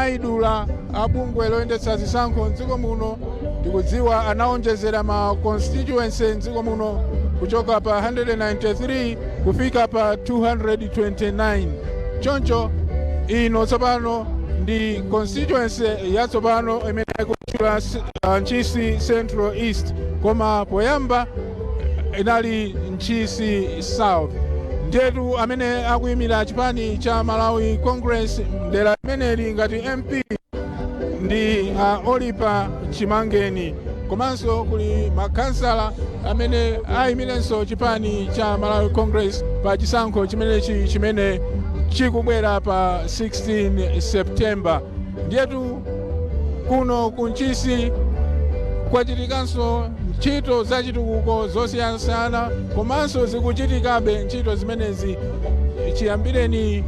anaidula abungwe loyendetsa zisankho mdziko muno tikudziwa anaonjezera ma constituency mdziko muno kuchoka pa 193 kufika pa 229. Choncho ino tsopano ndi constituency yatsopano imene ikutchula Ntchisi Central East, koma poyamba inali Ntchisi South. Ndetu amene akuyimira chipani cha Malawi Congress mdera limeneli ngati MP ndi Olipa Chimangeni, komanso kuli makansala amene ayimirenso chipani cha Malawi Congress pa chisankho chimene chikubwera pa 16 September. Ndetu kuno ku Ntchisi kwachitikanso ntchito zachitukuko zosiyanasiyana, komanso zikuchitikabe ntchito zimenezi chiyambireni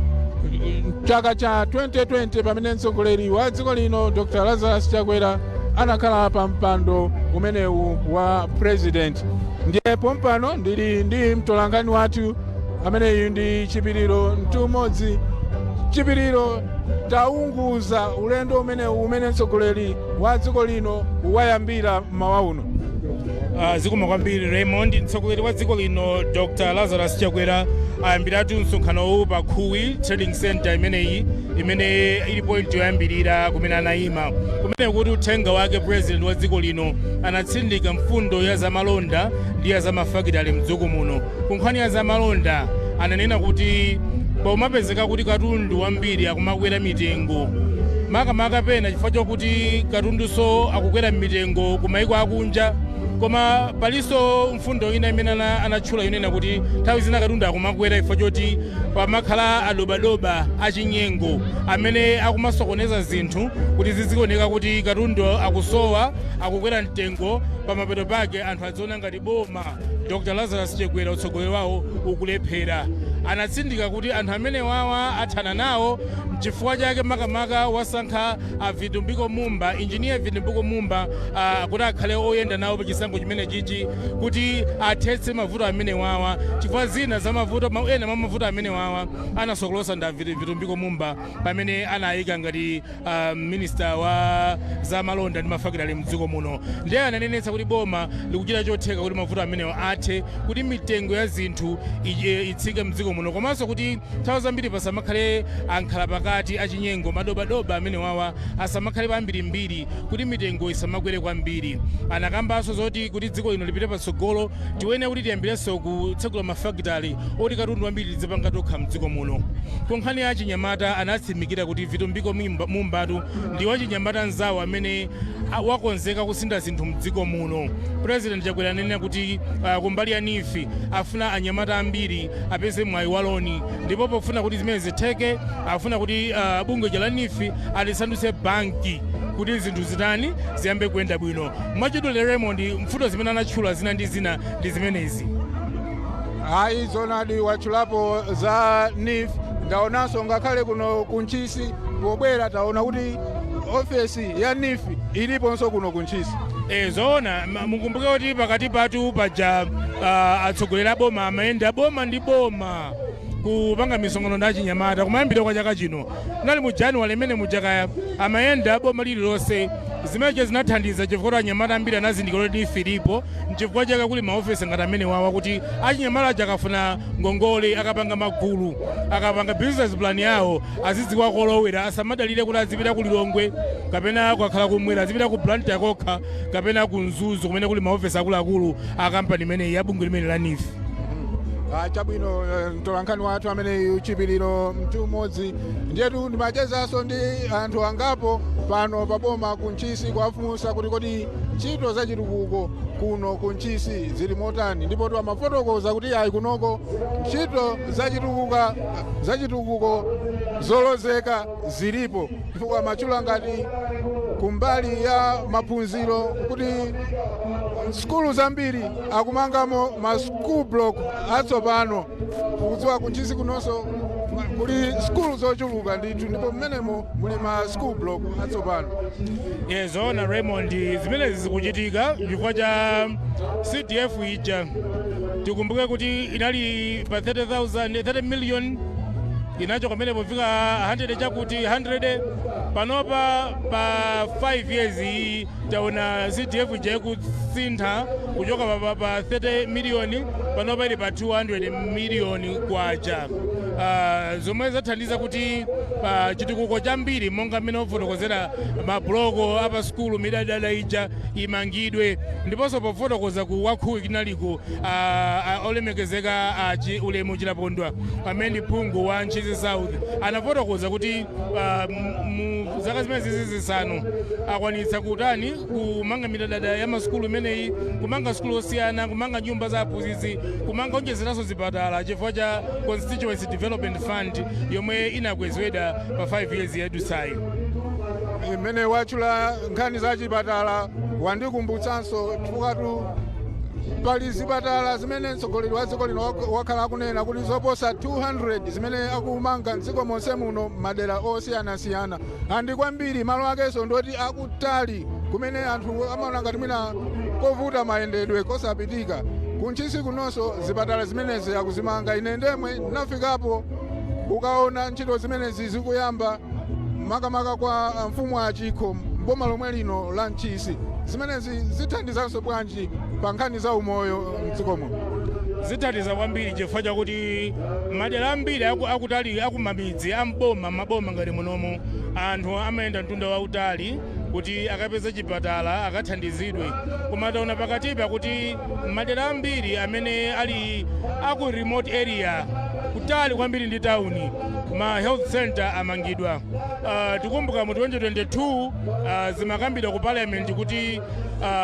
chaka cha 2020 pamene mtsogoleri wa dziko lino Dr. Lazarus Chakwera anakhala pa mpando umenewu wa president. Ndiye pompano ndili ndi mtolankhani wathu ameneyu ndi Chipiriro Mtumodzi. Chipiriro, taunguza ulendo umene mtsogoleri wa dziko lino wayambira mmawa uno. Zikoma kwambiri Raymond. Mtsogoleri wa dziko lino Dr. Lazarus Chakwera ayambiratu msonkhanowu pa Khuwi Trading Center imene ili point yoyambirira kumene anayima, kumene kuti uthenga wake president wa dziko lino anatsindika mfundo ya zamalonda ndi ya zamafakitale mdziko muno. Ku nkhani ya zamalonda ananena kuti pomapezeka kuti katundu wambiri akumakwera mitengo, makamaka pena chifukwa chokuti katundunso akukwera mitengo ku mayiko akunja, koma palinso mfundo ina imene anatchula inena kuti nthawi zina katundu akumakwera chifukwa choti pamakhala adobadoba achinyengo amene akumasokoneza zinthu kuti zizioneka kuti katundu akusowa, akukwera mtengo, pamapeto pake anthu adziona ngati boma Dr. Lazarus Chakwera utsogoleri wawo ukulephera. Anatsindika kuti anthu amene wawa athana nawo chifukwa chake makamaka wasankha Vitumbiko Mumba, engineer Vitumbiko Mumba kuti akhale oyenda nawo pa chisankho chimene chichi kuti athetse mavuto amene wawa, chifukwa zina za mavuto ena mwa mavuto amene wawa anasokolosa nda Vitumbiko Mumba pamene anayika ngati minister wa zamalonda ndi mafakitale mdziko muno. Ndiye ananenetsa kuti boma likuchita chotheka kuti mavuto amene athe, kuti mitengo ya zinthu itsike mdziko muno, komanso kuti nthawi zambiri pasamakhale ankhala pakati achinyengo, madobadoba amene wawa asamakhale pambirimbiri, kuti mitengo isamakwere kwambiri. Anakambanso zoti kuti dziko lino lipite patsogolo tiwene kuti tiyambirenso kutsegula mafakitale oti katundu wambiri tidzipanga tokha mdziko muno. Ku nkhani ya chinyamata anatsimikiza kuti Vitumbiko Mumbatu ndi wachinyamata nzawo amene wakonzeka kusintha zinthu mdziko muno. President Chakwera ananena kuti kumbali ya nifi afuna anyamata ambiri apeze mwayi waloni, ndipo pofuna kuti zimene zitheke afuna kuti bungwe la nifi alisandutse banki kuti zinthu zitani ziyambe kuyenda bwino. Mwachidule Raymond, mfundo zimene anatchula zina ndi zimenezi. Hayi zonadi watchulapo za NIF, ndaonanso ngakhale kuno ku Ntchisi pobwera taona kuti ofesi ya NIF iliponso kuno ku Ntchisi. Zoona mukumbuke kuti pakati patu paja atsogoleri a boma amayenda boma ndi boma kupanga misonkhano ndi achinyamata kumayambira kwa chaka chino. Nali mu Januwale imene mujakaya amayenda boma lililonse, zimenezo zinathandiza chifukwa anyamata ambiri anazindikira kuti NIF ilipo, chifukwa chake kuli maofesi ngati amene wawa kuti achinyamata aja akafuna ngongole, akapanga magulu, akapanga business plan yawo azidziwa kolowera, asamadalire kuti azipita ku Lilongwe kapena kukhala kumwera, azipita ku Blantyre kokha kapena ku Mzuzu kumene kuli maofesi akuluakulu a kampani imene ya bungwe limene la NIF. Chabwino mtolankhani wathu amene Chipiriro Mtumodzi. Ndiyetu ndimachezanso ndi anthu angapo pano pa boma ku Ntchisi kuwafunsa kuti kodi ntchito zachitukuko kuno ku Ntchisi zili motani, ndipo amafotokoza kuti ayi kunoko ntchito zachitukuko zolozeka zilipo, chifukwa machula ngati kumbali ya maphunziro kuti skulu zambiri akumangamo ma school block atsopano, kudziwa ku Ntchisi kunonso kuli skulu zochuluka ndithu, ndipo mmenemo muli ma school block atsopano. Zoona Raymond, zimenezi zikuchitika chifukwa cha CDF ija. Tikumbuke kuti inali pa 30 million inacho kamene pofika 100 chakuti 100 panopa pa 5 years iyi taona CDF jakusintha kuchoka pa 30 miliyoni panopa ili pa 200 miliyoni kwacha. Zomwe zathandiza kuti chitukuko chambiri monga mmene ofotokozera mabuloko apa skulu midadala ija imangidwe, ndiponso pofotokoza ku wakhuwi kinaliko olemekezeka ulemu chilapondwa amene ndi phungu wa Ntchisi South anafotokoza kuti mu zaka zimene zisanu akwanitsa kutani kumanga midadala ya masukulu imeneyi, kumanga skulu osiyana, kumanga nyumba za aphunzitsi, kumanga onjezeranso zipatala chifukwa cha constituency development fund yomwe inakwezedwa pa 5 years yadusayi. Imene wachula nkhani za chipatala wandikumbutsanso chifukatu pali zipatala zimene mtsogoleri wa dziko lino wakhala akunena kuti zoposa 200 zimene akumanga mdziko monse muno madera osiyanasiyana. Andi kwambiri malo akenso ndoti akutali kumene anthu amaona ngati mwina kovuta mayendedwe kosapitika. Ku Ntchisi kunonso zipatala zimenezi akuzimanga. Ine ndemwe ndinafikapo ukaona ntchito zimenezi zikuyamba makamaka kwa mfumu achikho mboma lomwe lino la Ntchisi. Zimenezi zithandizanso bwanji pa nkhani za umoyo mdzikomo? Zithandiza kwambiri chifukwa chakuti madera ambiri akutali akumamidzi maboma ngati munomo anthu amayenda mtunda wautali kuti akapeze chipatala akathandizidwe. Koma taona pakatipa kuti madera ambiri amene ali aku remote area kutali kwambiri ndi tawuni ma health center amangidwa. Tikumbuka mu 2022 zimakambidwa ku parliament kuti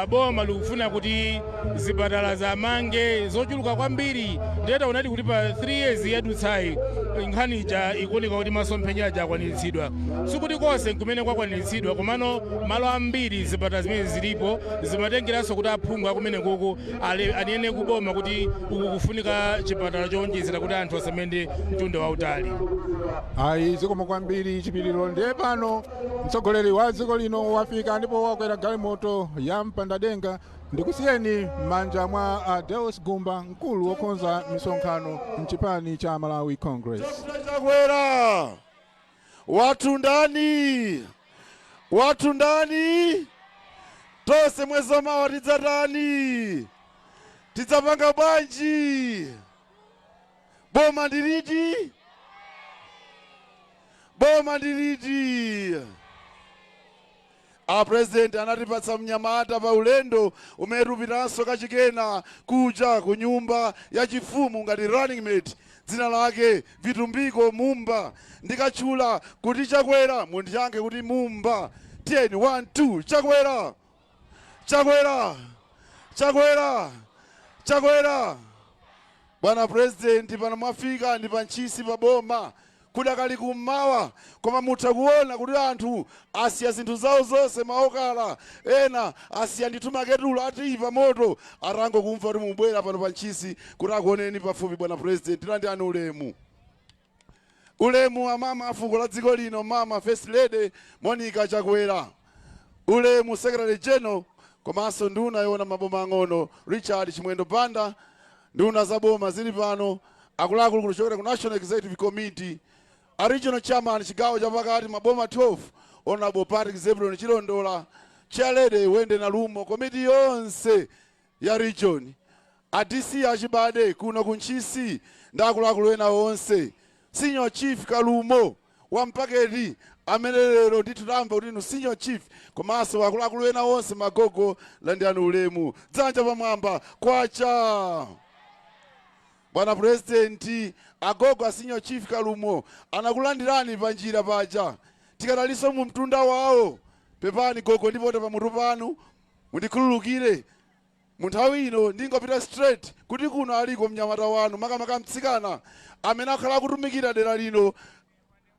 boma likufuna kuti zipatala zamange zochuluka kwambiri. Ndeta unati kuti pa 3 years yadutsayi nkhani ija ikuoneka kuti masomphenya aja akwaniritsidwa. Sikuti konse kumene kwakwaniritsidwa, komano malo ambiri zipatala zimene zilipo zimatengeranso kuti aphungu akumene koko anene kuboma kuti kufunika chipatala chowonjezera kuti anthu asamende mtunda wautali. Ayi zikomo kwambiri chipiriro. Ndiye pano mtsogoleri wa dziko lino wafika ndipo wakwera galimoto ya mpanda ndikusiyeni manja mwa Deus Gumba, mkulu wokonza misonkhano mchipani cha Malawi Congress. Chakwera watu ndani tose mwezi mawa tidzatani tidzapanga bwanji boma ndiliti President anatipatsa mnyamata pa ulendo umene tupitanso kachikena kuja ku nyumba ya chifumu ngati running mate, dzina lake Vitumbiko Mumba. Ndikachula kuti Chakwera mundiyankhe kuti Mumba. 10 1 2 Chakwera. Bwana President, pano mwafika ndi pa Ntchisi pa Boma kudakali kummawa, koma mutha kuona kuti anthu asiya zinthu zawo zonse maokala ena asiya ndithu maketulo atipa moto arango kumva kuti mubwera pano pa Ntchisi kuti akuoneni pafupi. Bwana President, landani ulemu amama afuko la dziko lino, mama First Lady Monica Chakwera, ulemu Secretary General komanso nduna yona maboma ang'ono Richard Chimwendo Banda, nduna za boma zili pano, akuluakulu kuchokera ku National Executive Committee, a regional chairman chigawo chapakati maboma 12 Honorable Patrick Zebulon Chilondola, chairlady Wende Nalumo, komiti yonse ya region, a DC achibade kuno ku Ntchisi ndakuluakulu ena onse, Senior Chief Kalumo wampaketi amene lero nditulamba kuti Senior Chief komanso akuluakulu ena onse magogo landani ulemu. Dzanja pamwamba kwacha. Bwana President, agogo a Senior Chief Kalumo anakulandirani pa njira paja tikadaliso mu mtunda wawo. Pepani gogo ndipota pa mutu panu mundikhululukire. Munthawi ino ndingopita straight kuti kuno aliko mnyamata wanu makamaka mtsikana amene akhala kutumikira dera lino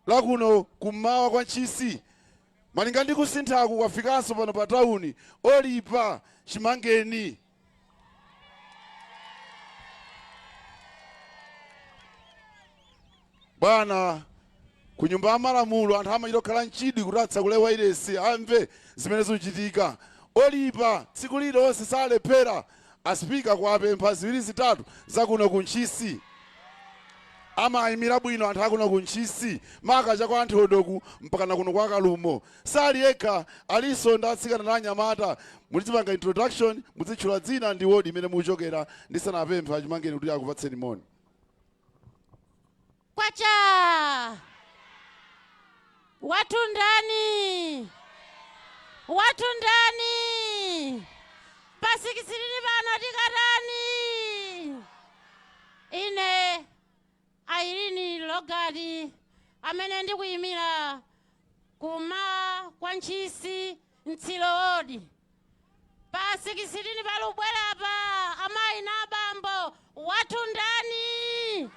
la kuno kummawa kwa Ntchisi. Malinga ndi kusinthaku kwafikanso pano pa tawuni Olipa Chimangeni. Bwana ku nyumba ya malamulo anthu amachita kukhala mchidi kuti atsegule wailesi amve zimene zikuchitika. Olipa tsiku lilonse salephera asipika kuwapempha ziwiri zitatu zakuno ku Ntchisi. amayimira bwino anthu akuno ku Ntchisi maka cha kwa anthu odoku mpaka na kuno kwa Kalumo sali yekha aliso ndatsikana na anyamata mulizipanga introduction muzitchula dzina ndi wodi imene muchokera ndisanapempha achimangeni kuti akupatseni moni. Kwacha watu ndani pasikisirini pano tikatani ine Airini Logadi amene ndikuyimira kuma kwa Ntchisi Mtsilodi pasikisirini palubwerapa amayi na abambo watu ndani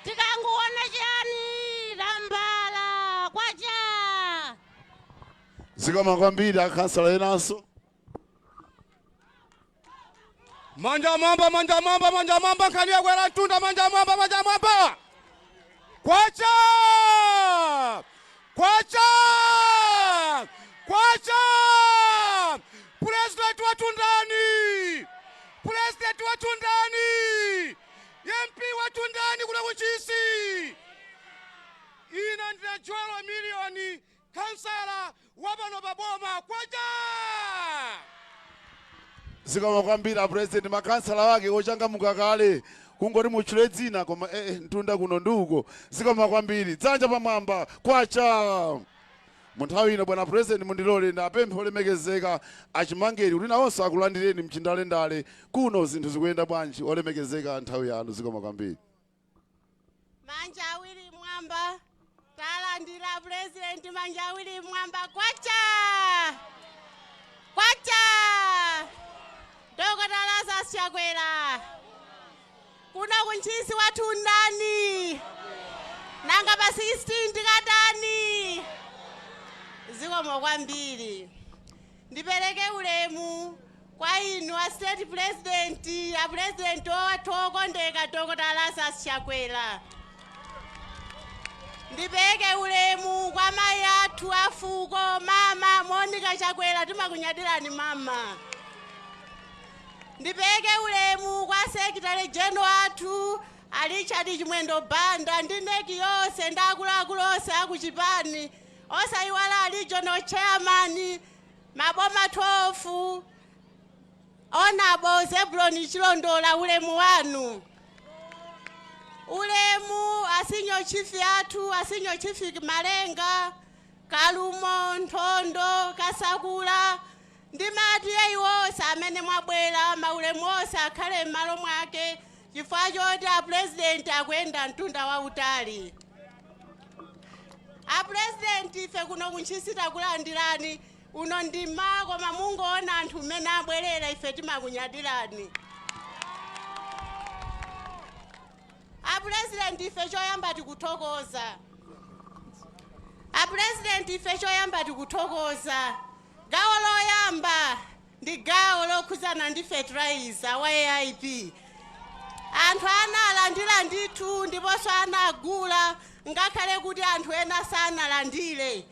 tikanguona chani lambala kwacha zikoma kwambiri akhansala enanso. Manja mamba nkhani yakwera mtunda manja mamba kwacha president watundani MP watundani kuna kuchisi ina ndina chwalo milioni kansala wabano baboma kwacha zikoma kwambiri president makansala wake ochangamuka kale kungoti mutchule dzina koma mtunda kuno nduko zikoma kwambiri dzanja pamwamba kwacha. Munthawi ino bwana president mundilole ndapempha olemekezeka achimangeni kuti nawonso akulandireni mchindalendale kuno zinthu zikuyenda bwanji olemekezeka nthawi yanu zikoma kwambiri. manja awiri mwamba talandira president manja awiri mwamba kwacha Dr. Chakwera kuna ku Ntchisi watu ndani nanga pa 16 tikatani zikoma kwambiri ndipereke ulemu kwa inu a state president a president wathu okondeka Dr. Chakwera ndipereke ulemu kwa mayi athu afuko mama Monica Chakwera timakunyadirani mama ndipereke ulemu kwa secretary general athu Richard Chimwendo Banda ndi ndeki yonse ndakuluakulu onse akuchipani osayiwala regional chairman maboma 12 Honorable Zebulon Chilondola ulemu wanu ulemu asinyo chief athu asinyo chief Malenga Kalumo Nthondo Kasakula ndimati yeyonse amene mwabwera maulemu onse akhale m'malo mwake chifukwa choti a president akuyenda mtunda wautali. A president ife kuno ku Ntchisi takulandirani uno ndima koma mungoona anthu mmene abwerera ife timakunyadirani. A president ife choyamba tikuthokoza. A president ife choyamba tikuthokoza. Gawo loyamba ndi gawo lokhuzana ndi fertilizer wa AIP. Anthu analandira ndithu ndiponso anagula ngakhale kuti anthu ena sanalandire.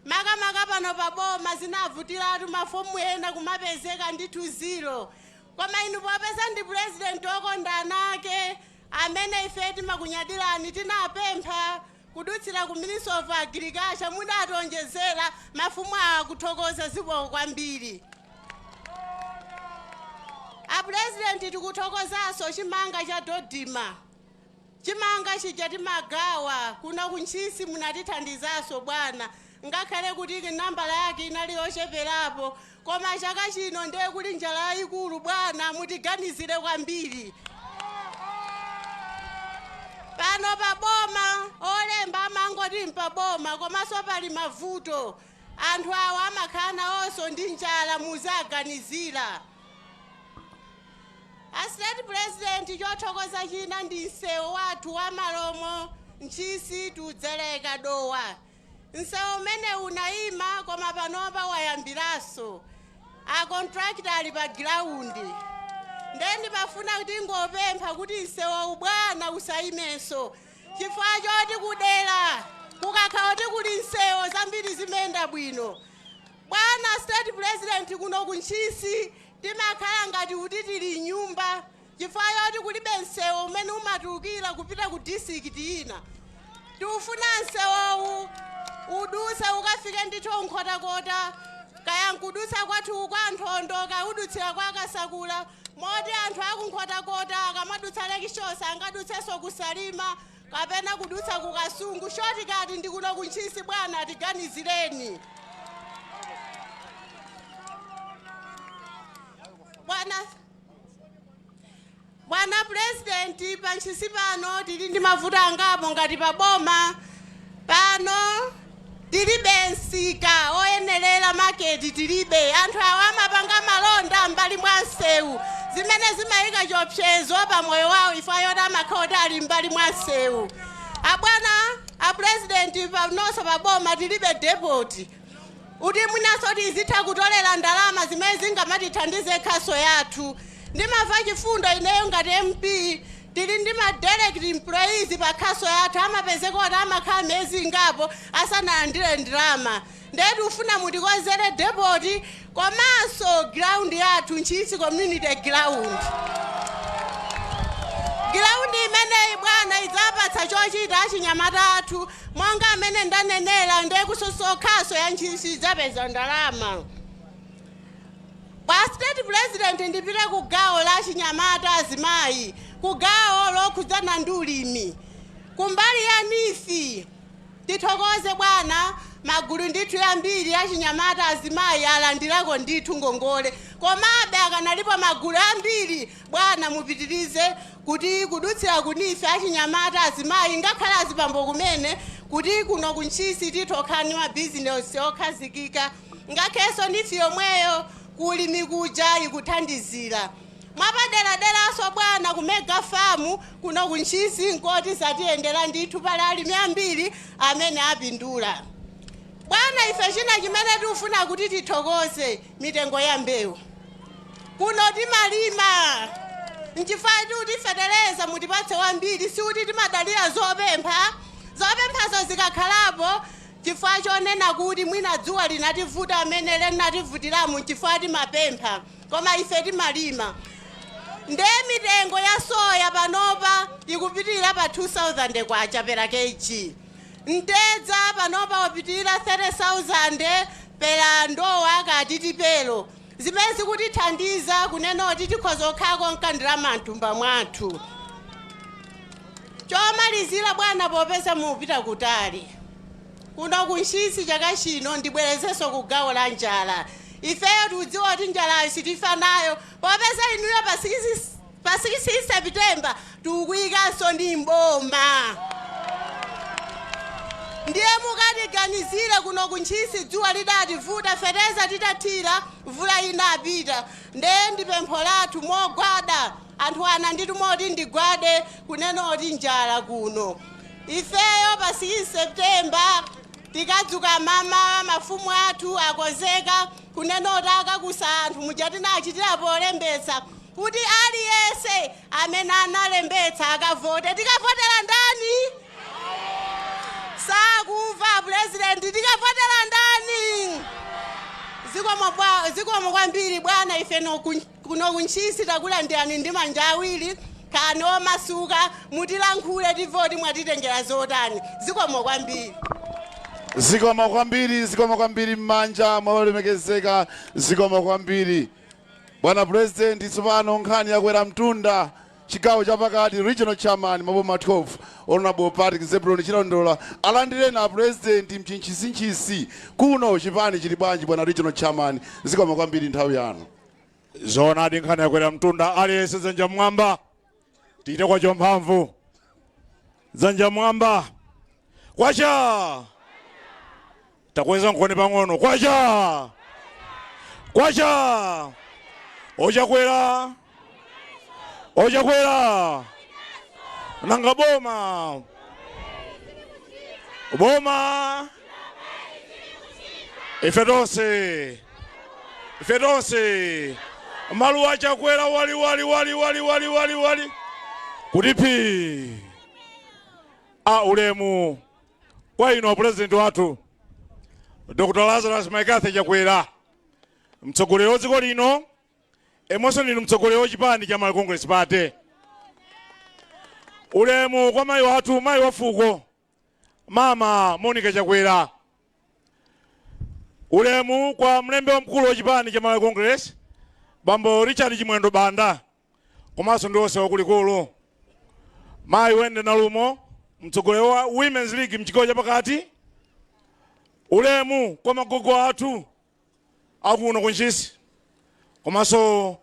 Makamaka pano pa boma zinavutiratu mafomu ena kumapezeka ndithu zero. Koma inu popeza ndi president okondana ake amene ife timakunyadirani tinapempha kudutsira ku Ministry of Agriculture mudatonjezera mafumu akuthokoza ziboko kwambiri. A president tikuthokozaso chimanga cha Dodima. Chimanga chija timagawa kuno ku Ntchisi munatithandizaso bwana. Ngakhale kuti nambala yake inali yocheperapo koma chaka chino ndiye kuti njala yayikulu bwana mutiganizire kwambiri. Pano pa boma olemba amangoti mpa boma komanso pali mavuto anthu awa amakhala onso ndi njala muzaganizira. A state president chothokoza china ndi msewu wathu wa Malomo Ntchisi tudzeleka dowa. Msewu umene unayima koma panopa wayambiraso. A contractor ali pa ground. Ndendi pafuna kuti ngopempha kuti msewu ubwana usayimeso. Chifukwa choti kudera kukakhala kuti kuli msewu zambiri zimenda bwino. Bwana state president kuno ku Ntchisi timakhala ngati kuti tili nyumba chifukwa choti kulibe msewu umene umatulukira kupita ku district ina. Tiufuna msewu uduse ukafike ndithu Nkhotakota, kaya nkudutsa kwathu kwa Nthondo, kaya udutsira kwa Kasakula, moti anthu aku Nkhotakota akamadutsa Lekishosa angadutsenso ku Salima kapena kudutsa ku Kasungu. Shoti kati ndi kuno ku Ntchisi bwana, tiganizireni. Bwana President, pa Ntchisi pano tili ndi mavuto angapo ngati pa Boma. Pano tilibe nsika oyenerera maketi, tilibe anthu awa amapanga malonda mbali mwa msewu zimene zimayika chiopsezo pa moyo wawo ifa yoti amakhala ali mbali mwa msewu. Abwana a President, panonso pa Boma tilibe depot kuti mwinaso tizitha kutolera ndalama zimene zingamatithandize khaso yathu. Ndimava chifundo ineyo ngati MP tili ndi ma direct employees pa khaso yathu amapezeka kuti amakhala miyezi ingapo asanalandire ndalama. Ndetu ufuna mutikonzere depot komanso ground yathu Ntchisi community ground. Ground imeneyi bwana idzapatsa chochita achinyamata athu monga amene ndanenera ndekusoso khaso ya Ntchisi idzapeza ndalama. Kwa State President ndipite ku gawo la achinyamata azimayi, ku gawo lokhudzana ndi ulimi. Kumbali ya nifi tithokoze bwana, magulu ndithu yambiri achinyamata azimayi alandirako ndithu ngongole, komabe akanalipo magulu ambiri bwana mupitirize kuti kudutsira kunifi achinyamata azimayi ngakhale azipambo kumene kuti kuno ku Ntchisi tithokhani ma business okhazikika ngakheso nifi yomweyo kulimi kuja ikuthandizira. Mwapadera-deraso bwana ku mega farm kuno ku Ntchisi nkoti satiyendera ndithu pali alimi ambiri amene apindula. Bwana ife china chimene tikufuna kuti tithokoze mitengo ya mbewu. Kuno timalima. Nchifukwa kuti fetereza mutipatse wambiri si kuti timadalira zopempha. Zopemphazo zikakhalapo chifukwa chonena kuti mwina dzuwa linativuta amene linativutiramu chifukwa timapempha. Koma ife timalima. Nde mitengo ya soya panopa ikupitirira pa 2000 kwacha pera kg. Ntedza panopa wapitirira 30,000 pera ndowa kati tipelo. Zimene zikutithandiza kunena kuti tikhoza okhako nkandira mantumba mwathu. Chomalizira bwana popeza mupita kutali. Kuno ku Ntchisi chaka chino ndibwerezenso ku gawo la njala. Ifeyo tudziwa kuti njalayo sitifa nayo. Popeza inuyo pa 6 September tukuyikanso ndi mboma. Ndiye mukatiganizire kuno ku Ntchisi dzuwa lidativuta fetereza titathira mvula inapita. Nde ndipempho lathu mogwada anthu ana nditu moti ndigwade kunena kuti njala kuno. Ifeyo pa 6 September tikadzuka mama mafumu athu akonzeka kunena kuti akakusa anthu mujati nachitira polembetsa kuti aliyense amene analembetsa akavote. Tikavotera ndani? Sakuva President, tikavotera ndani? Zikomo kwambiri bwana, ife kuno ku Ntchisi takulandirani ndi manja awiri kani omasuka mutilankhule tivoti mwatitengera zotani. Zikomo kwambiri. Zikomo kwambiri mmanja mwalemekezeka. Zikomo kwambiri Bwana President. Tsopano nkhani yakwera mtunda chigawo chapakati regional chairman maboma 12 honorable Patrick Zebron Chilondola alandire na President Ntchisi kuno chipani chili bwanji bwana regional chairman. Zikomo kwambiri nthawi yanu. Zona adi nkhani yakwera mtunda aliyense zanja mwamba tite kwa chomphamvu zanja mwamba kwacha takweza nkone pang'ono kwacha ochakwera nanga boma ife tonse malu achakwera wali kutipi ulemu kwa ino president watu Dr. Lazarus Chakwera mtsogoleri wa dziko lino emoso ndinu mtsogoleri wachipani cha Malawi Congress Party. Ulemu kwa mayi wathu, mayi wafuko Mama Monica Chakwera. Ulemu kwa mlembe wamkulu wachipani cha Malawi Congress Bambo Richard Chimwendo Banda. Komanso ndionse wakulikulu. Mayi wende nalumo mtsogoleri wa Women's League mchigawo cha pakati. Ulemu kwa magogo athu akuno ku Ntchisi. Komanso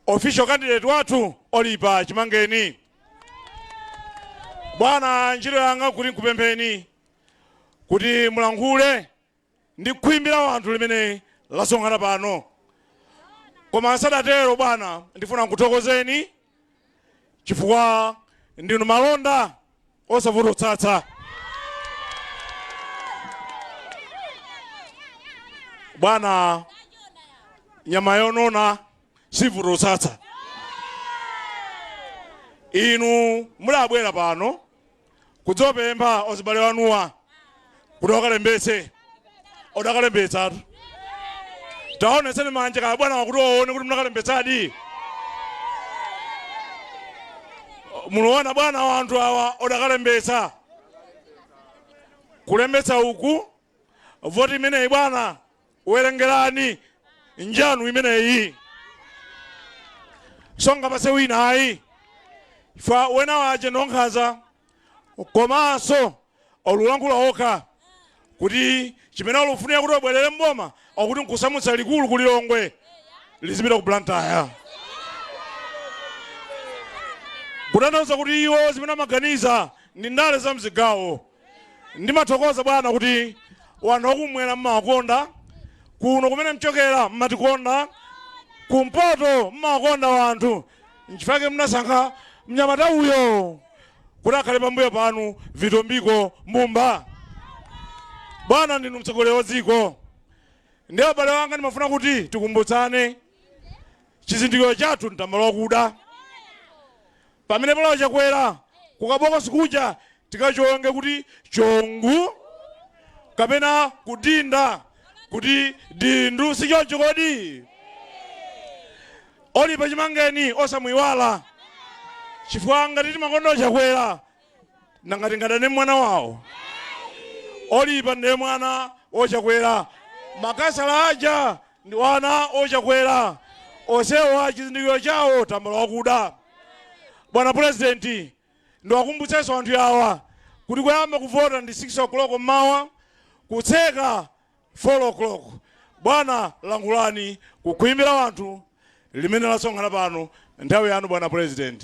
official candidate wathu Olipa Chimangeni. Bwana njiro yanga kuti nkupempheni kuti mulankhule ndi kuimbira wanthu limene lasonkhana pano. Koma sadatero bwana ndifuna nkuthokozeni chifukwa ndinu malonda osavutotsatsa. Bwana nyama yonona sivutotsatsa. Inu mulabwera pano kudzopempha ozibale wanuwa kuti wakalembetse odakalembetsatu. Taonetseni manja kaya bwana wakuti waone kuti munakalembetsadi. Munaona bwana wanthu awa odakalembetsa. Kulembetsa uku voti imeneyi bwana uwerengerani njanu imeneyi. Songa pase wina ayi. Fa wena waje nonkhaza komanso olulankhula okha kuti chimene olufunira kuti obwerere mboma akuti nkusamutsa likulu kulilongwe lizipita ku Blantyre. Kutanthauza kuti iwo zimene amaganiza ndi ndale za mzigawo. Ndimathokoza bwana kuti wanthu akumwera mmawakonda, kuno kumene mchokera mmatikonda, kumpoto mmawakonda wanthu. Nchifake mnasankha mnyamata uyo kuti akhale pambuyo panu Vito Mbiko Mbumba. Bwana ndinu mtsogoleri wa dziko. Ndi abale wanga ndimafuna kuti tikumbutsane chizindikiro chathu mtambala wakuda. Pamene pala Chakwera kukaboko sikuja tikachonge kuti chongu kapena kudinda kuti dindu sichoncho kodi. Olipa Chimangeni osamuiwala. Chifukwa ngati timakonda Chakwera nangati ngadane mwana wawo. Olipa ndiye mwana Chakwera. Makasala aja ndi wana Chakwera. Osewa chizindikiro chawo tambala wakuda. Bwana President ndiwakumbutsenso anthu awa kuti kuyamba kuvota ndi 6 o'clock mmawa kutseka 4 o'clock. Bwana lankhulani kukhwimbira wanthu limene lasonkhana pano nthawi yanu Bwana President.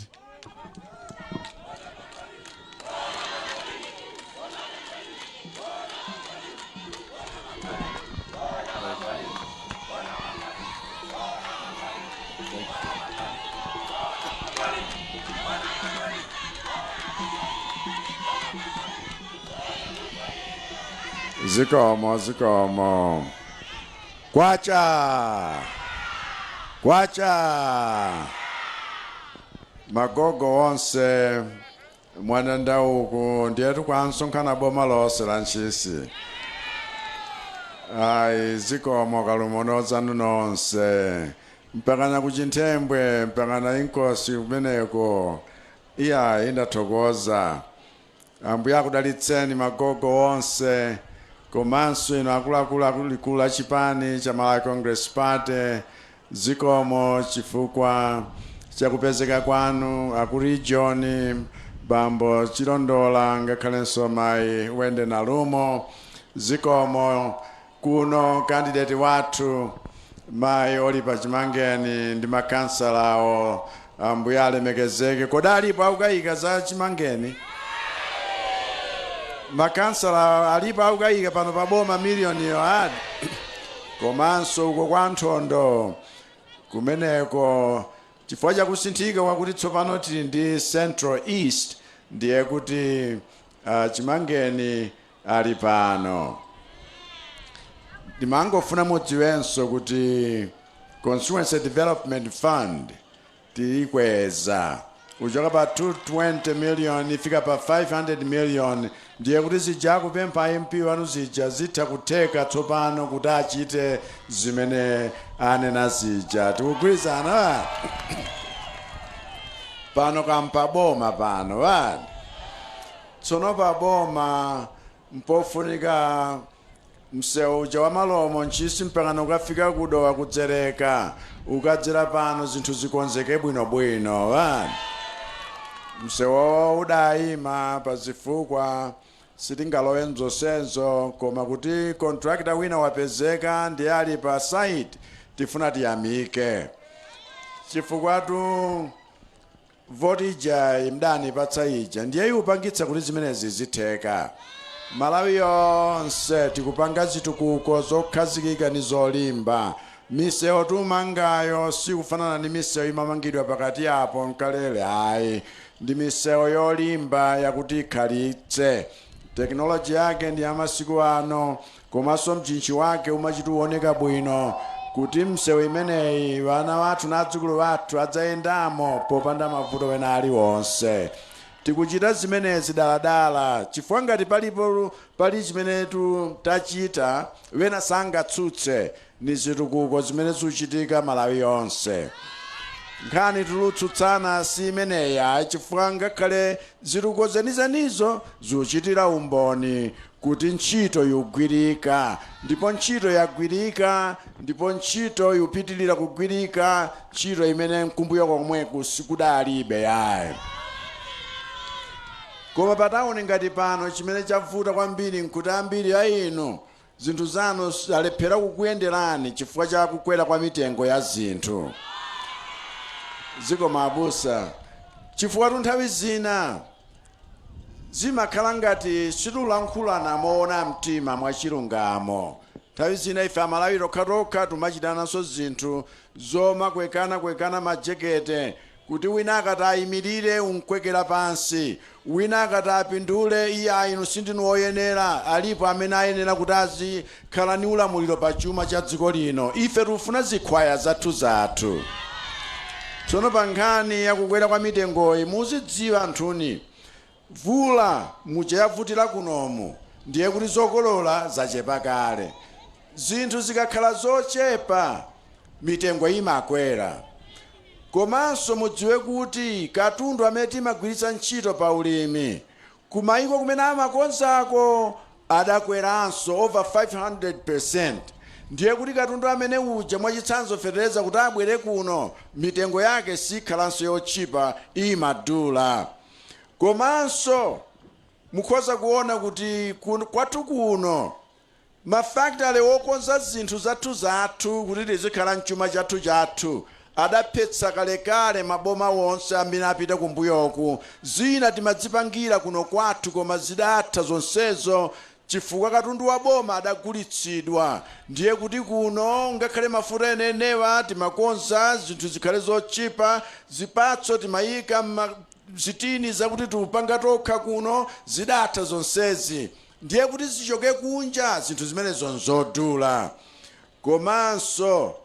Zikomo. Kwacha. Magogo onse mwananda uku ndiye tukwansonkhana boma lonse la Ntchisi. Ai zikomo kalumono zanu nonse. Mpakana kuchintembwe, mpakana inkosi kumeneko. Iya indathokoza. Ambuya kudalitseni magogo onse. Komanso ino akuluakulu achipani cha Malawi Congress Party. Zikomo chifukwa chakupezeka kwanu akuregion Bambo Chilondola ngakhalenso mayi wende nalumo. Zikomo kuno candidate wathu mayi Olipa Chimangeni ndi makansala awo ambuya alemekezeke. Kodalipo akukayika za Chimangeni. Makansala alipo akukayika pano pa boma miliyoni yohadi. Komanso uko kwa Nthondo kumeneko chifukwa chakusinthika kwakuti tsopano tili ndi Central East ndiye kuti Chimangeni ali pano. Ndimangofuna mudziwenso kuti Constituency Development Fund tilikweza kuchoka pa 220 million ifika pa 500 million ndiye kuti zija kupempha MP wanu zija zitha kutheka tsopano kuti achite zimene anena zija. Tikugwirizana pano kampaboma pano vani. Tsono paboma mpofunika msewu uja wa malomo Ntchisi mpakana ukafika kudowa kudzereka ukadzera pano zinthu zikonzeke bwinobwino vani. Msewu udayima pazifukwa sitingalowe nzonsezo koma kuti contractor wina wapezeka ndi ali pa site tifuna tiyamike chifukwatu voti ija imdani patsa ija ndiye upangitsa kuti zimenezi zitheka. Malawi yonse tikupanga zitukuko zokhazikika ni zolimba. Misewu tumangayo sikufanana ni misewu imamangidwa pakati apo nkalele ayi. Ndi misewu yolimba yakuti ikhalitse. Teknoloji yake ndi amasiku ano komanso mchinchi wake umachituoneka bwino kuti msewu imeneyi vana wathu na adzukulu wathu adzayendamo popanda mavuto wena aliwonse. Tikuchita zimenezi daladala chifukwa ngati pali chimene tachita wena sangatsutse ni zitukuko zimene zikuchitika Malawi yonse. Nkhani tulutsutsana si imeneya chifukwa ngakhale zitukuko zenizenizo zikuchitira umboni kuti ntchito yugwirika ndipo ntchito yagwirika ndipo ntchito yupitilira kugwirika ntchito imene mkumbuyo komweku sikudalibe yayi. Koma pataoni ngati pano chimene chavuta kwambiri nkuti ambiri a inu zinthu zanu alephera kukuyenderani chifukwa cha kukwera kwa mitengo ya zinthu. Ziko mabusa chifukwa nthawi zina zimakhala ngati situlankhulana moona mtima mwa chilungamo. Nthawi zina ife Amalawi tokha tumachitananso zinthu zoma kwekana majekete kuti wina akati ayimirire unkwekera pansi, wina akati apindule iye inu sindinu oyenera, alipo amene ayenera kuti azikhala ni ulamuliro pa chuma cha dziko lino. Ife tufuna zikhwaya zathu. Tsono pa nkhani yakukwera kwa mitengoyi muzidziwa anthuni vula muja yavutira kunomu ndiye kuti zokolola zachepa kale. Zinthu zikakhala zochepa mitengo imakwera. Komanso mudziwe kuti katundu amene timagwiritsa ntchito pa ulimi kumayiko kumene amakonzako adakweranso over 500%. Ndiye kuti katundu amene uja mwachitsanzo fetereza kuti abwere kuno mitengo yake sikhalanso yochipa imadula. Komanso mukhoza kuona kuti kwathu kuno mafactory okonza zinthu zathu kuti tizikhala mchuma chathu adaphetsa kalekale maboma wonse amene apita kumbuyoku. Zina timadzipangira kuno kwathu koma zidatha zonsezo chifukwa katundu wa boma adagulitsidwa. Ndiye kuti kuno ngakhale mafuta enenewa timakonza zinthu zikhale zochipa, zipatso timayika zitini zakuti tupanga tokha kuno zidatha zonsezi. Ndiye kuti zichoke kunja zinthu zimenezo nzodula. Komanso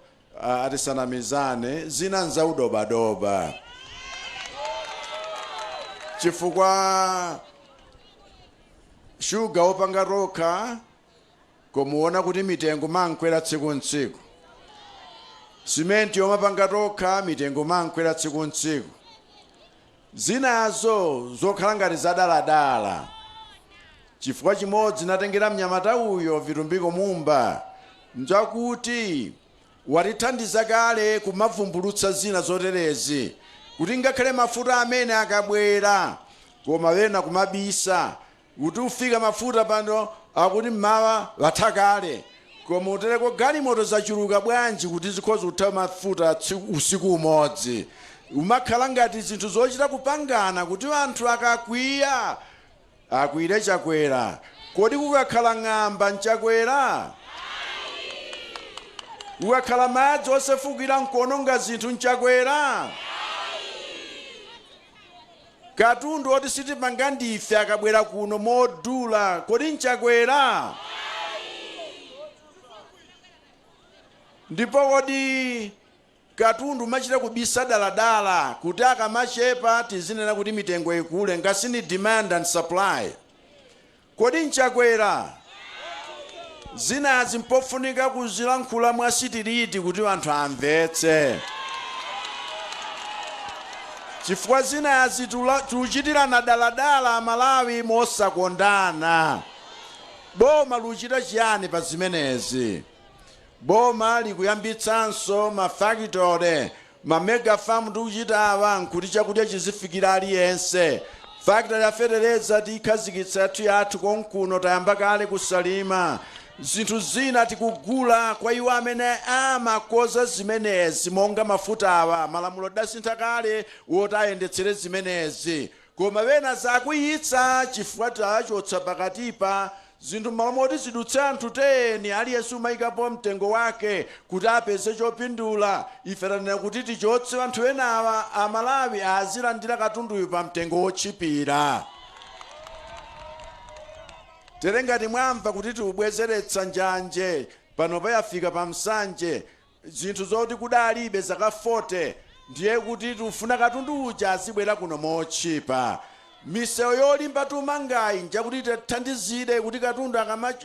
atisanamizane zina nzaudobadoba chifukwa shuga opanga tokha komuona kuti mitengo mankwera tsiku ntsiku. Simenti yomapanga tokha mitengo mankwera tsiku ntsiku. Zinazo zokhala ngati zadaladala chifukwa chimodzi natengera mnyamata uyo vitumbiko mumba njakuti watithandiza kale kumavumbulutsa zina zoterezi kuti ngakhale mafuta amene akabwera koma wena kumabisa kuti ufika mafuta pano akuti mmawa wathakale koma utereko galimoto zachuluka bwanji kuti zikhoza kuthawa mafuta usiku umodzi. Umakhala ngati zinthu zochita kupangana kuti anthu akakwiya akwire Chakwera. Kodi kukakhala ng'amba nchakwera? Ukakhala madzi osefukira nkuononga zinthu nchakwera? Katundu oti sitipanga ndife akabwera kuno modula kodi nchakwera? Ndipo kodi katundu machita kubisa daladala kuti akamachepa tizinena kuti mitengo ikule ngasini demand and supply. Kodi Chakwera zinazi mpofunika kuzilankhula mwasitiriti kuti anthu amvetse. Chifukwa zinazi tuchitirana daladala Malawi mosakondana. Boma luchita chiyani pa zimenezi? Boma likuyambitsanso mafactory, mega farm tukuchitawa nkuti chakudya chizifikira aliyense. Factory yafedereza tikhazikitsa yathu konkuno tayamba kale kusalima. Zinthu zina tikugula kwa iwo amene amakoza zimenezi monga mafuta awa. Malamulo dasintha kale woti ayendetsere zimenezi. Koma wena zakuyitsa chifukwa tachotsa pakatipa zinthu malamoti zidutsa anthu 10 aliyense umayikapo mtengo wake kuti apeze chopindula. Ife tanena kuti tichotse anthu enawa Amalawi azilandira katunduyu pa mtengo wochipira. Terengati mwamva kuti tiubwezeretsa njanje pano payafika pa msanje zinthu zoti kudalibe zaka 40 ndiye kuti tufuna katundu uja azibwera kuno mochipa. Misewu yolimba tumangayi njakuti tithandizire kuti katundu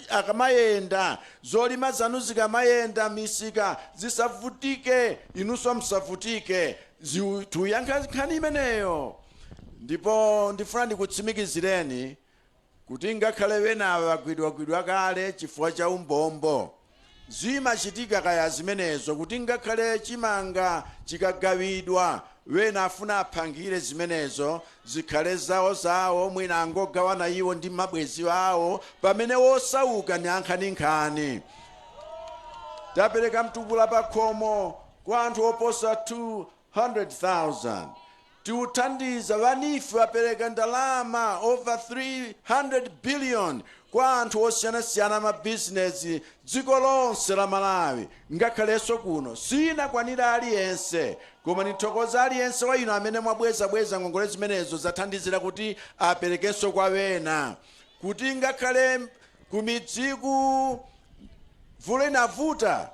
akamayenda zolima zanu zikamayenda misika zisavutike inunso msavutike. Tuyankha nkhani imeneyo. Ndipo ndifuna ndikutsimikizireni kuti ngakhale wenawa wagwidwa kale chifukwa cha umbombo zimachitika kaya zimenezo kuti ngakhale chimanga chikagawidwa wena afuna aphangire zimenezo zikhale zawo mwina angogawana iwo ndi mabwezi awo pamene wosauka ni ankhani. Tapereka mtukula pa khomo kwa anthu oposa 200,000. Tiuthandiza vanife wapereka ndalama over 300 billion kwa anthu osiyana mabizinesi dziko lonse la Malawi. Ngakhalenso kuno sinakwanira aliyense koma nithokoza aliyense wa ino amene mwabweza ngongole zimenezo zathandizira kuti aperekenso kwa wena kuti ngakhale kumidziku vule inavuta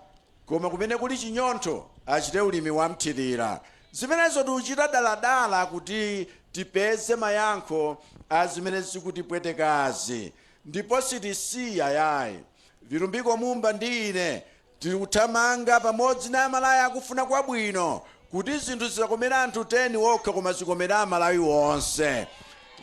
koma kumene kuli chinyontho achite ulimi wamthirira. Zimenezo tuchita daladala kuti tipeze mayankho azimene zikutipwetekazi. Ndipo sitisiya yayi vilumbiko mumba ndi ine tiuthamanga pamodzi na Amalawi akufuna kwabwino kuti zinthu zisakomera anthu 10 wokha koma zikomera Amalawi wonse.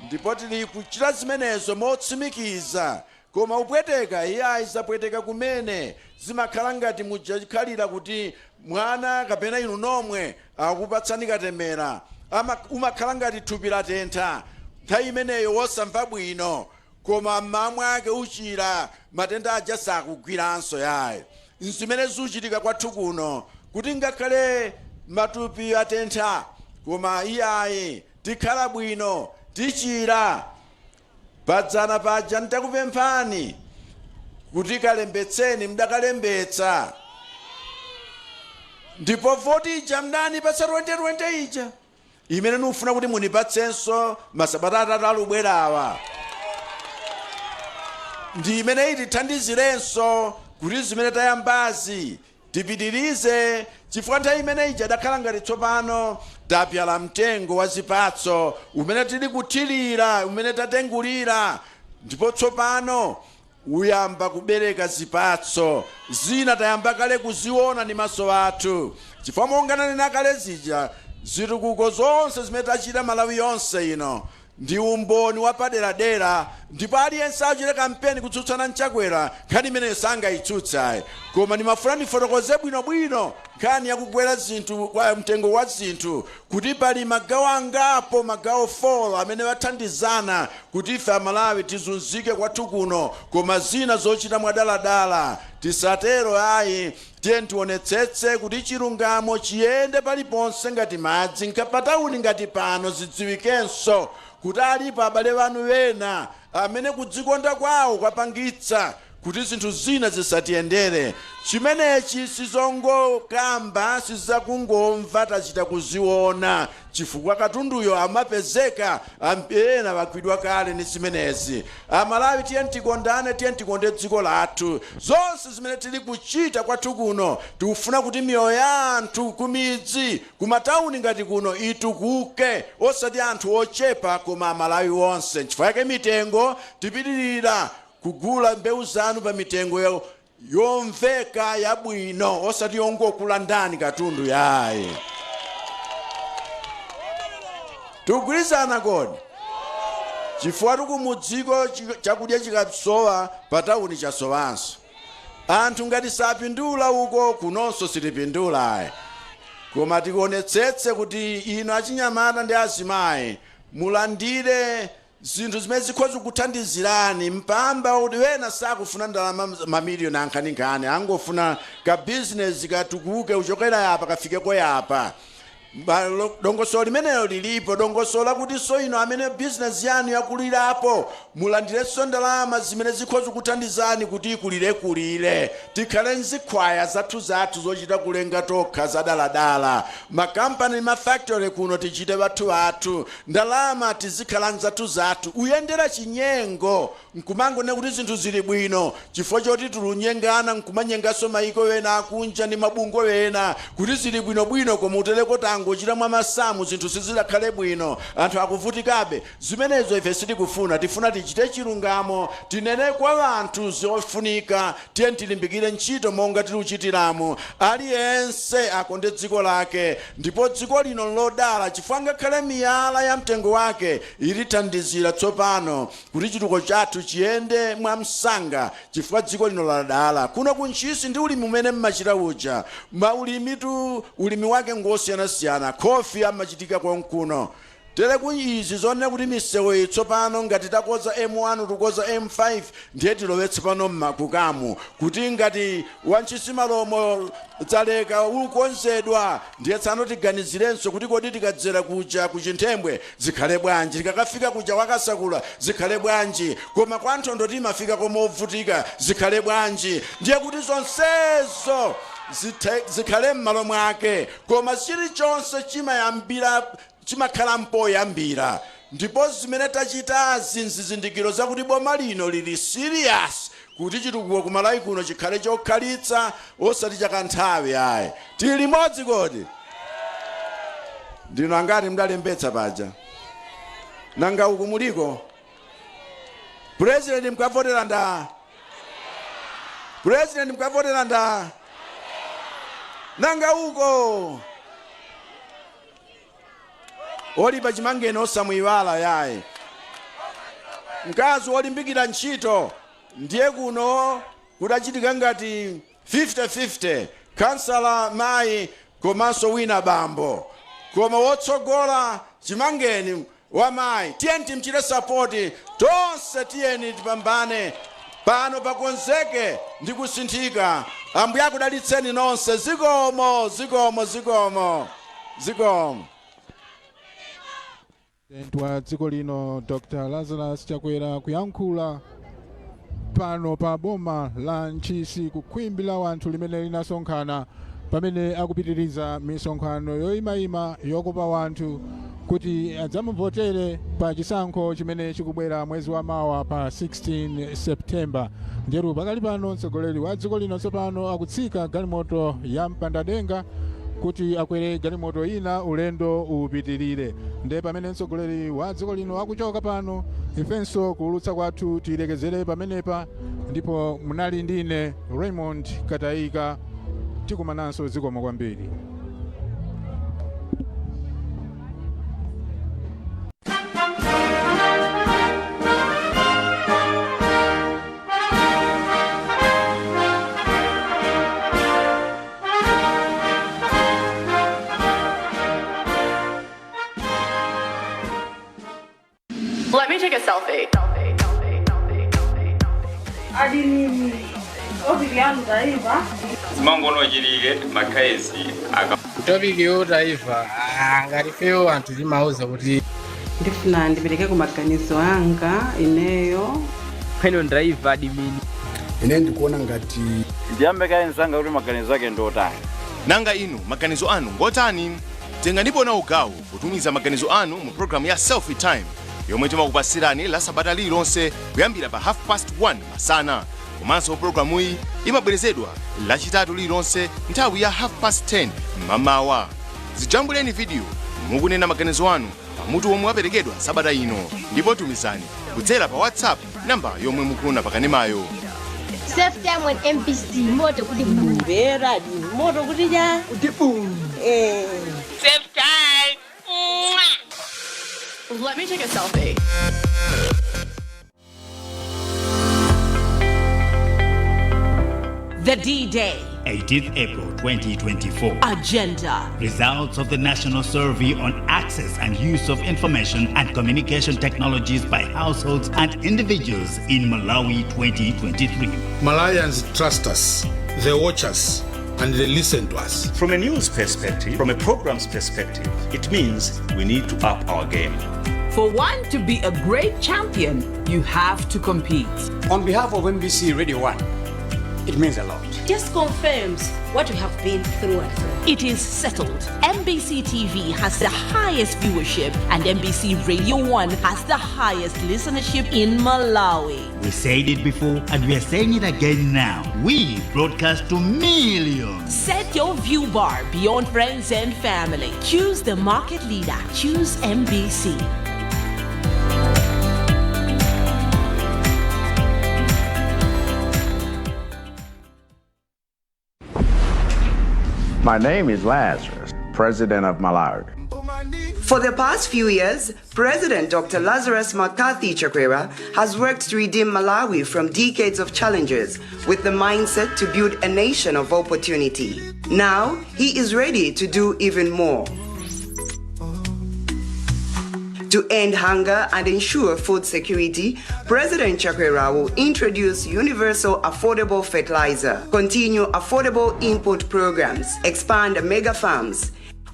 Ndipo tili kuchita zimenezo motsimikiza koma upweteka iyayi zapweteka kumene zimakhala ngati mujakhalira kuti mwana kapena inu nomwe akupatsani katemera umakhala ngati thupi latentha nthawi imeneyo wosamva bwino koma mmamwa ake uchira matenda aja sakugwiranso yayi. Zimene zuchitika kwathu kuno kuti ngakhale matupi atentha koma iyayi tikhala bwino tichira. Padzana paja nditakupemphani kuti kalembetseni mdakalembetsa. Ndipo voti ija mdani patsa 2020 ija imene nufuna kuti munipatsenso masabata atatu alubwerawa. Ndi imene itithandizirenso kuti zimene tayambazi tipitirize chifukwa nthawi imene ija dakhala ngati tsopano tapyala mtengo wa zipatso umene tili kuthirira umene tatengulira ndipo tsopano uyamba kubereka zipatso zina tayamba kale kuziona ni maso athu chifukwa monganani nakale zija zitukuko zonse zimene tachita Malawi yonse ino ndi umboni wapaderadera. Ndipo aliyense achite kampeni kutsutsana Chakwera nkhani imeneyo sangayitsutsa koma ndimafuna ndifotokoze bwinobwino nkhani yakugwera zinthu kwa mtengo wa zinthu kuti pali magawo angapo magawo 4 amene wathandizana kuti ife Amalawi tizunzike kwathu kuno koma zina zochita mwadaladala tisatero ayi. Tiye tionetsetse kuti chilungamo chiyende paliponse ngati madzi nkapatauni ngati pano zidziwikenso kuti alipo abale wanu wena amene kudzikonda kwawo kwapangitsa kuti zinthu zina zisatiyendere. Chimenechi sizongokamba, sizakungomva tachita kuziona, chifukwa katunduyo amapezeka ena bagwidwa kale ni zimenezi. Amalawi tiyeni tikondane, tiyeni tikonde dziko lathu. Zonse zimene tili kuchita kwathu kuno tikufuna kuti miyoyo ya anthu kumidzi kumatauni ngati kuno itukuke, osati anthu ochepa koma Amalawi onse. Chifukwa yake mitengo tipitirira kugula mbewu zanu pa mitengo yomveka yabwino, osati yongokulandani katundu yaye. Tugwirizana kodi? Chifukwa tukumudziko chakudya chikasowa patauni chasowanso. Anthu ngati sapindula uko kunonso sitipindula. Koma tikonetsetse kuti ino achinyamata ndi azimayi mulandire zinthu zimene zikhoza kuthandizirani. Mpamba kuti wena sakufuna ndalama mamiliyoni ankhaninkhani, angofuna ka business katukuke uchokera yapa kafike ko yapa. Dongosolo limenelo lilipo, dongosolo kuti so ino amene business yanu yakulirapo mulandirenso ndalama zimene zikhoza kuthandizani kuti ikulire. Tikhale nzikhwaya zathu zochita kulenga tokha zadaladala. Makampani mafactory kuno tichite bathu ndalama tizikhala zathu uyendera chinyengo nkumangone kuti zinthu zili bwino, chifukwa choti tulunyengana nkumanyengaso maiko wena akunja ndi mabungo wena kuti zili bwino koma uteleko tangochita mwa masamu zinthu sizilakhale bwino, anthu akuvutikabe. Zimenezo ife sitikufuna, tifuna tichite chilungamo, tinene kwa anthu zofunika, tiyeni tilimbikire ntchito monga tiluchitiramo. Aliyense akonde dziko lake, ndipo dziko lino lodala chifukwa ngakhale miyala ya mtengo wake ilithandizira tsopano kuti chituko chathu chiyende mwa msanga, chifukwa dziko lino ladala. Kuno ku Ntchisi ndi ulimi umene mmachita uja, ulimi wake ngosiyana-siyana. Kofi amachitika konkuno. Tere kuizi zonena kuti misewu itsopano ngati takoza M1 tukoza M5 ndiye tilowetse pano mmakukamu kuti ngati Wantchisi malomo dzaleka ukonzedwa ndiye tsano tiganizirenso kuti kodi tikadzera kuja kuchinthembwe zikhale bwanji, tikakafika kuja wakasakula zikhale bwanji, koma kwa Nthondo timafika komovutika zikhale bwanji. Ndiye kuti zonsezo zikhale m'malo mwake, koma chilichonse chimakhala mpoyambira. Ndipo zimene tachita zizindikiro zakuti boma lino lili serious kuti chitukuko ku Malawi kuno chikhale chokhalitsa osati chakanthawi ayi. Tili limodzi kodi? Ndino angati mdalembetsa paja nanga uku muliko president mkavotera nda nanga uko olipa chimangene osamuiwala yaye. Mkazi olimbikira ntchito ndiye kuno kudachitika ngati 50-50, kansala mayi komanso wina bambo, koma wotsogola chimangeni wa mayi. Tiyeni timchite sapoti tonse, tiyeni tipambane pano pakonzeke ndi kusinthika. Ambuye akudalitseni nonse. Zikomo. Wa dziko lino Dr. Lazarus Chakwera kuyankhula pano pa boma la Ntchisi kukhwimbi la wanthu limene linasonkhana pamene akupitiriza misonkhano yoyimayima yokopa wanthu kuti adzamuvotere pa chisankho chimene chikubwera mwezi wa mawa pa 16 Septemba. Nderu pakali pano mtsogoleri wa dziko lino tsopano akutsika galimoto ya mpanda kuti akwere galimoto ina ulendo upitirire. Nde pamene mtsogoleri wa dziko lino akuchoka pano, ifenso kuulutsa kwathu tilekezere pamenepa, ndipo munali ndine Raymond Katayika. Tikumananso zikomo kwambiri. Let me take a selfie. Zimangono jilile makaezi kutobiki utaiva ngati feo anthu timauza kuti ndifuna ndipereke ku maganizo anga ineyo pano ndaiva adimini ine ndikuona ngati ndiyambe kaenzanga kuti maganizo ake ndotani. Nanga inu maganizo anu ngotani? Tenganipo na ugawo kutumiza maganizo anu mu programu ya Selfie Time yomwe timakupasirani la sabata lililonse kuyambira pa 1:30 masana. Komanso programu iyi imabwerezedwa lachitatu lililonse nthawi ya 10:30 mamawa. Zijambuleni video mukunena maganizo anu pamutu omwe waperekedwa sabata ino ndipo tumizani kudzera pa WhatsApp namba yomwe mukuona pakanemayo. Self time on MBC moto kuti boom. Vera di moto kuti ja kuti boom. Self time. Let me take a selfie. The D-Day. 18th April 2024. Agenda. Results of the National Survey on Access and Use of Information and Communication Technologies by Households and Individuals in Malawi 2023. Malawians trust us, they watch us, and they listen to us. From a news perspective, from a program's perspective, it means we need to up our game. For one to be a great champion, you have to compete. On behalf of MBC Radio 1, it means a lot. Just confirms what we have been through and through. It is settled. MBC TV has the highest viewership and MBC Radio 1 has the highest listenership in Malawi. We said it before and we are saying it again now. We broadcast to millions. Set your view bar beyond friends and family. Choose the market leader. Choose MBC. My name is Lazarus, President of Malawi. For the past few years, President Dr. Lazarus Chakwera has worked to redeem Malawi from decades of challenges with the mindset to build a nation of opportunity. Now, he is ready to do even more. To end hunger and ensure food security, President Chakwera will introduce universal affordable fertilizer, continue affordable import programs, expand mega farms.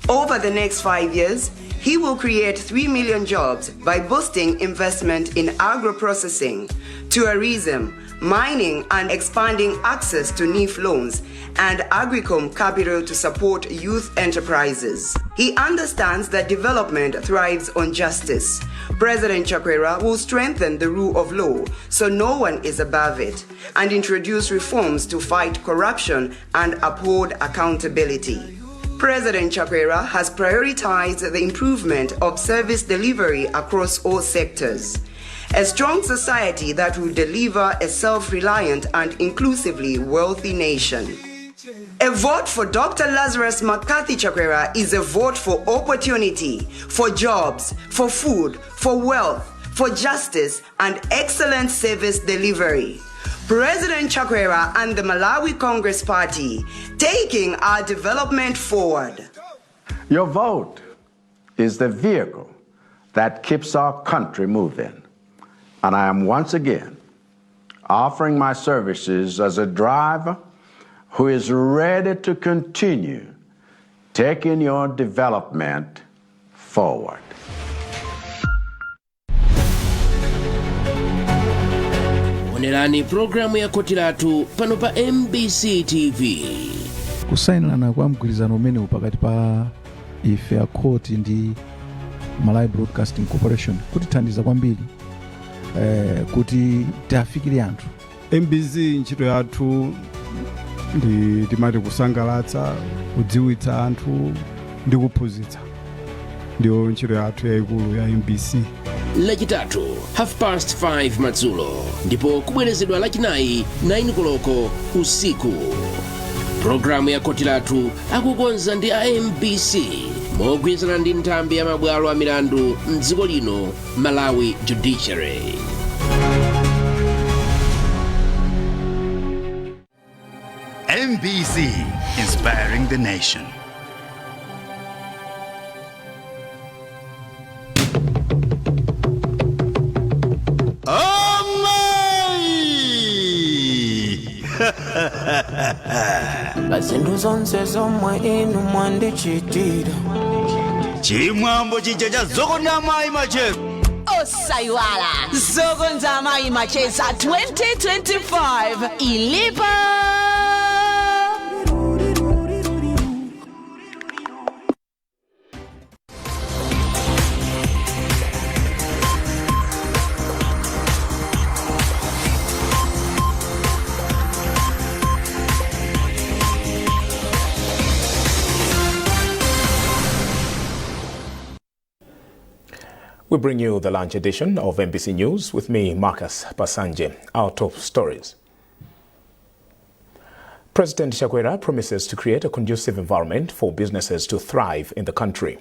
Over the next 5 years, he will create 3 million jobs by boosting investment in agro-processing, tourism, mining and expanding access to NIF loans and Agricom capital to support youth enterprises. He understands that development thrives on justice. President Chakwera will strengthen the rule of law so no one is above it and introduce reforms to fight corruption and uphold accountability. President Chakwera has prioritized the improvement of service delivery across all sectors. A strong society that will deliver a self-reliant and inclusively wealthy nation. A vote for Dr. Lazarus Chakwera is a vote for opportunity, for jobs, for food, for wealth, for justice, and excellent service delivery. President Chakwera and the Malawi Congress Party, taking our development forward. Your vote is the vehicle that keeps our country moving. And I am once again offering my services as a driver who is ready to continue taking your development forward. Onerani programu ya Kotilatu pano pa MBC TV. Kusainirana kwa mgwirizano umene pakati pa ife a court ndi Malawi Broadcasting Corporation kutithandiza kwambiri kuti tiafikire anthu. MBC ntchito yathu ndi timati kusangalatsa, kudziwitsa anthu ndi kuphunzitsa. Ndiyo ntchito yathu yayikulu ya MBC. Lachitatu 5:30 madzulo ndipo kubwerezedwa lachinayi 9 koloko usiku. Programu ya Kotilatu akukonza ndi MBC mogwirizana ndi nthambi ya mabwalo a milandu mdziko lino Malawi Judiciary. MBC, inspiring the nation. Bazindu zonse zomwe inu mwandichitira chimwambo chijaja zoko na mai machero osaiwala zokonza amayi macheza 2025 ilipo. We bring you the lunch edition of MBC News with me, Marcus Basanje. Our top stories. President Chakwera promises to create a conducive environment for businesses to thrive in the country.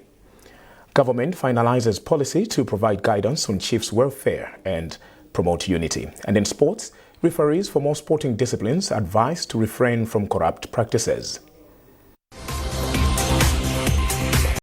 Government finalizes policy to provide guidance on chiefs' welfare and promote unity. And in sports, referees for more sporting disciplines advised to refrain from corrupt practices.